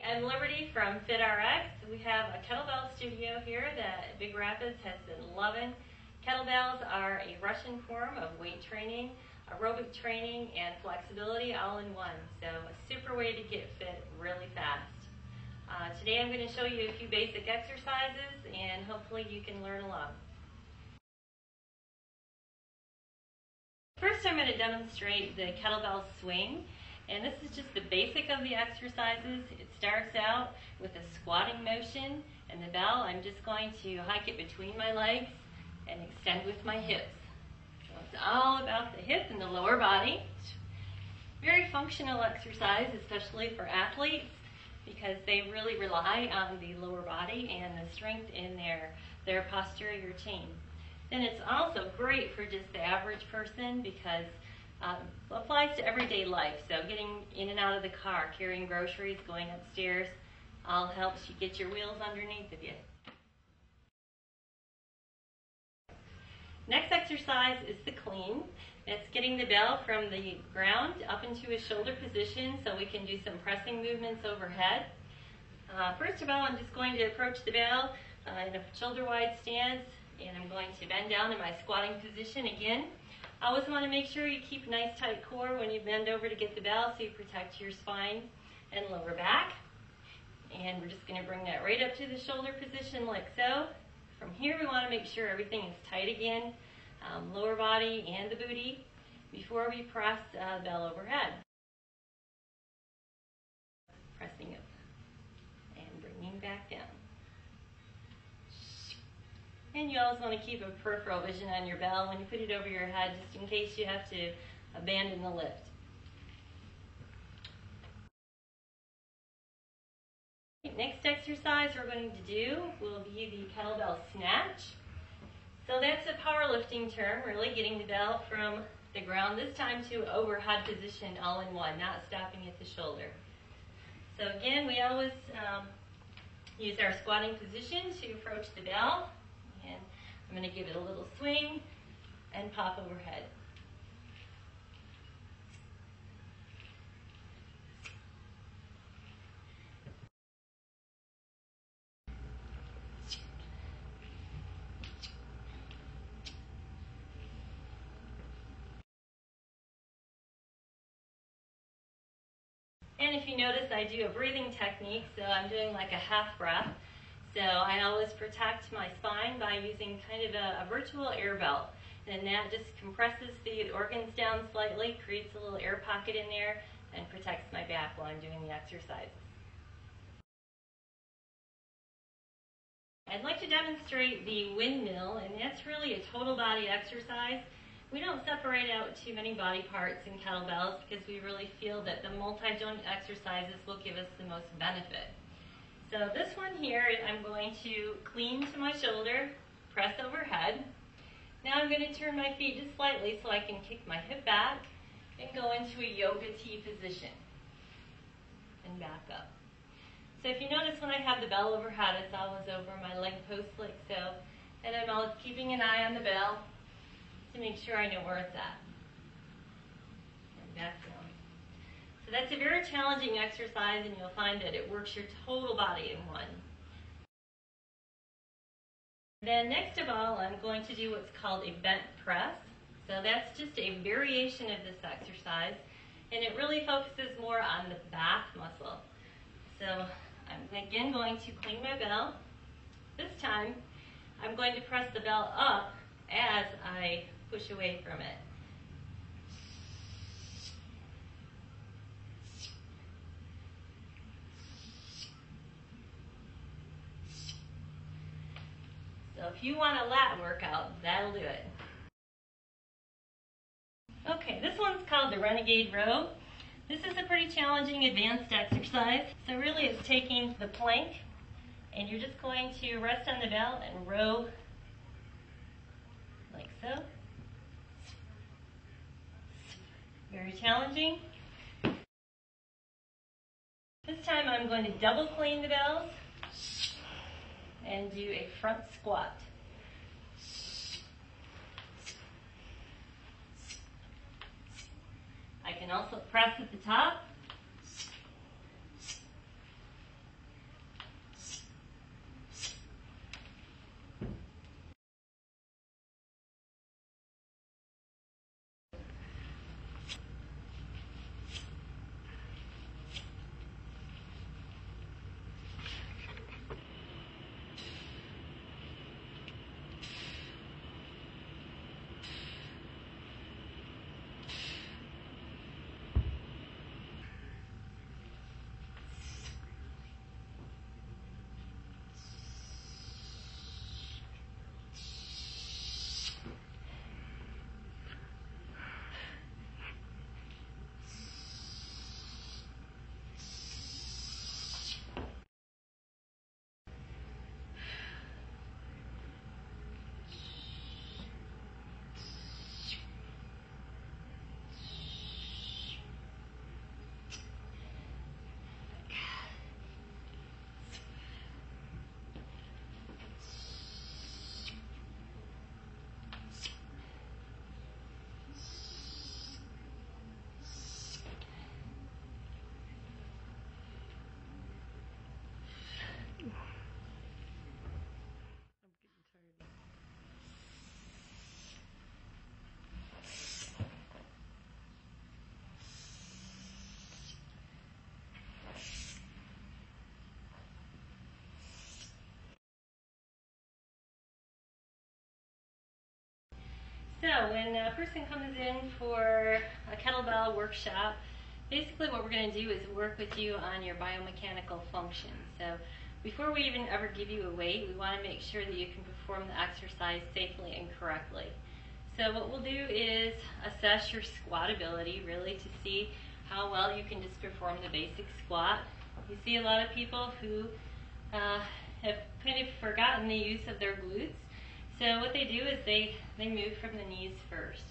I'm Liberty from FitRX. We have a kettlebell studio here that Big Rapids has been loving. Kettlebells are a Russian form of weight training, aerobic training, and flexibility all in one. So a super way to get fit really fast. Today I'm going to show you a few basic exercises and hopefully you can learn along. First I'm going to demonstrate the kettlebell swing. And this is just the basic of the exercises. It starts out with a squatting motion, and the bell, I'm just going to hike it between my legs and extend with my hips. So it's all about the hip and the lower body. Very functional exercise, especially for athletes, because they really rely on the lower body and the strength in their posterior chain. Then it's also great for just the average person because applies to everyday life. So getting in and out of the car, carrying groceries, going upstairs, all helps you get your wheels underneath of you. Next exercise is the clean. It's getting the bell from the ground up into a shoulder position so we can do some pressing movements overhead. First of all, I'm just going to approach the bell in a shoulder-wide stance, and I'm going to bend down in my squatting position again. Always want to make sure you keep a nice tight core when you bend over to get the bell so you protect your spine and lower back. And we're just going to bring that right up to the shoulder position like so. From here we want to make sure everything is tight again, lower body and the booty, before we press the bell overhead. Pressing up and bringing back down. And you always want to keep a peripheral vision on your bell when you put it over your head, just in case you have to abandon the lift. Next exercise we're going to do will be the kettlebell snatch. So that's a powerlifting term, really getting the bell from the ground, this time to overhead position all in one, not stopping at the shoulder. So again, we always use our squatting position to approach the bell. And I'm going to give it a little swing and pop overhead. And if you notice, I do a breathing technique, so I'm doing like a half breath. So I always protect my spine by using kind of a virtual air belt. And that just compresses the organs down slightly, creates a little air pocket in there, and protects my back while I'm doing the exercises. I'd like to demonstrate the windmill, and that's really a total body exercise. We don't separate out too many body parts in kettlebells because we really feel that the multi-joint exercises will give us the most benefit. So this one here, I'm going to clean to my shoulder, press overhead. Now I'm going to turn my feet just slightly so I can kick my hip back and go into a yoga T position and back up. So if you notice when I have the bell overhead, it's always over my leg post like so, and I'm always keeping an eye on the bell to make sure I know where it's at. And back down. So that's a very challenging exercise, and you'll find that it works your total body in one. Then next of all, I'm going to do what's called a bent press. So that's just a variation of this exercise, and it really focuses more on the back muscle. So I'm again going to clean my bell. This time, I'm going to press the bell up as I push away from it. So if you want a lat workout, that'll do it. Okay, this one's called the Renegade row. This is a pretty challenging advanced exercise. So really it's taking the plank and you're just going to rest on the bell and row like so. Very challenging. This time I'm going to double clean the bells and do a front squat. I can also press at the top So when a person comes in for a kettlebell workshop, basically what we're going to do is work with you on your biomechanical function. So before we even ever give you a weight, we want to make sure that you can perform the exercise safely and correctly. So what we'll do is assess your squat ability, really, to see how well you can just perform the basic squat. You see a lot of people who have kind of forgotten the use of their glutes. So what they do is they move from the knees first.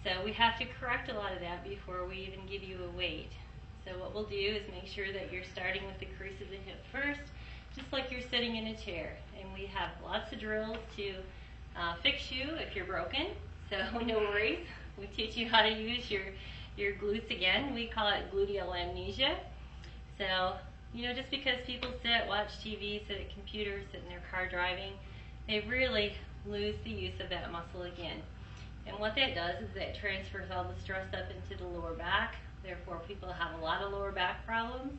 So we have to correct a lot of that before we even give you a weight. So what we'll do is make sure that you're starting with the crease of the hip first, just like you're sitting in a chair. And we have lots of drills to fix you if you're broken, so no worries. We teach you how to use your glutes again. We call it gluteal amnesia. So, you know, just because people sit, watch TV, sit at computers, sit in their car driving, they really lose the use of that muscle again. And what that does is that transfers all the stress up into the lower back. Therefore, people have a lot of lower back problems.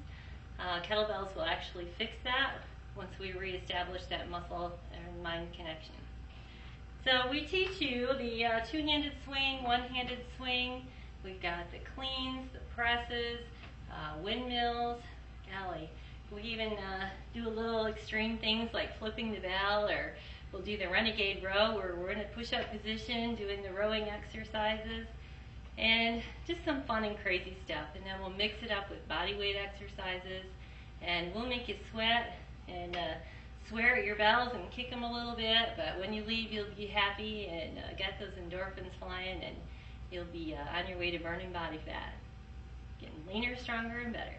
Kettlebells will actually fix that once we reestablish that muscle and mind connection. So we teach you the two-handed swing, one-handed swing. We've got the cleans, the presses, windmills. Golly, we even do a little extreme things like flipping the bell, or we'll do the Renegade row where we're in a push-up position doing the rowing exercises, and just some fun and crazy stuff. And then we'll mix it up with body weight exercises, and we'll make you sweat and swear at your bells and kick them a little bit, but when you leave you'll be happy and get those endorphins flying, and you'll be on your way to burning body fat, getting leaner, stronger, and better.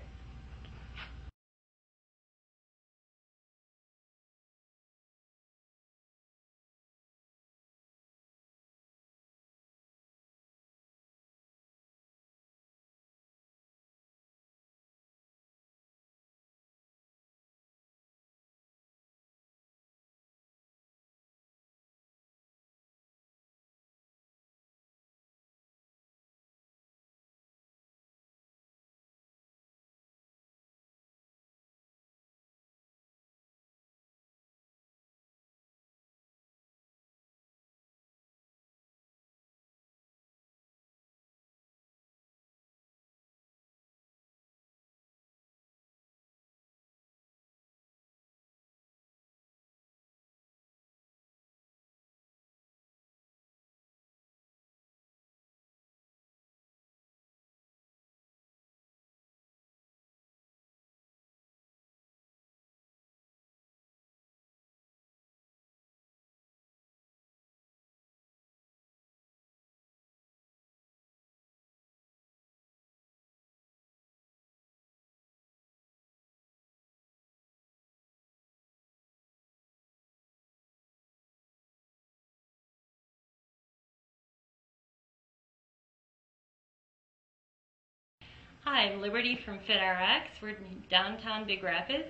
Hi, I'm Liberty from FitRX. We're in downtown Big Rapids.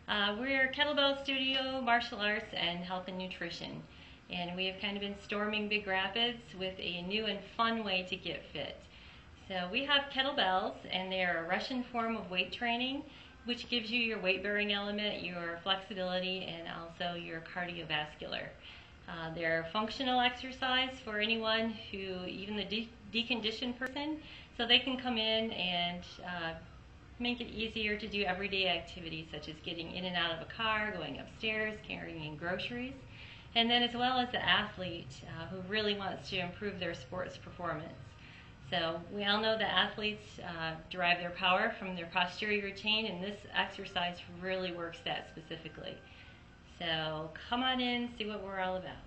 We're kettlebell studio, martial arts, and health and nutrition. And we have kind of been storming Big Rapids with a new and fun way to get fit. So we have kettlebells, and they are a Russian form of weight training, which gives you your weight-bearing element, your flexibility, and also your cardiovascular. They're a functional exercise for anyone who, even the deconditioned person, so they can come in and make it easier to do everyday activities such as getting in and out of a car, going upstairs, carrying in groceries, and then as well as the athlete who really wants to improve their sports performance. So we all know that athletes derive their power from their posterior chain, and this exercise really works that specifically. So come on in, see what we're all about.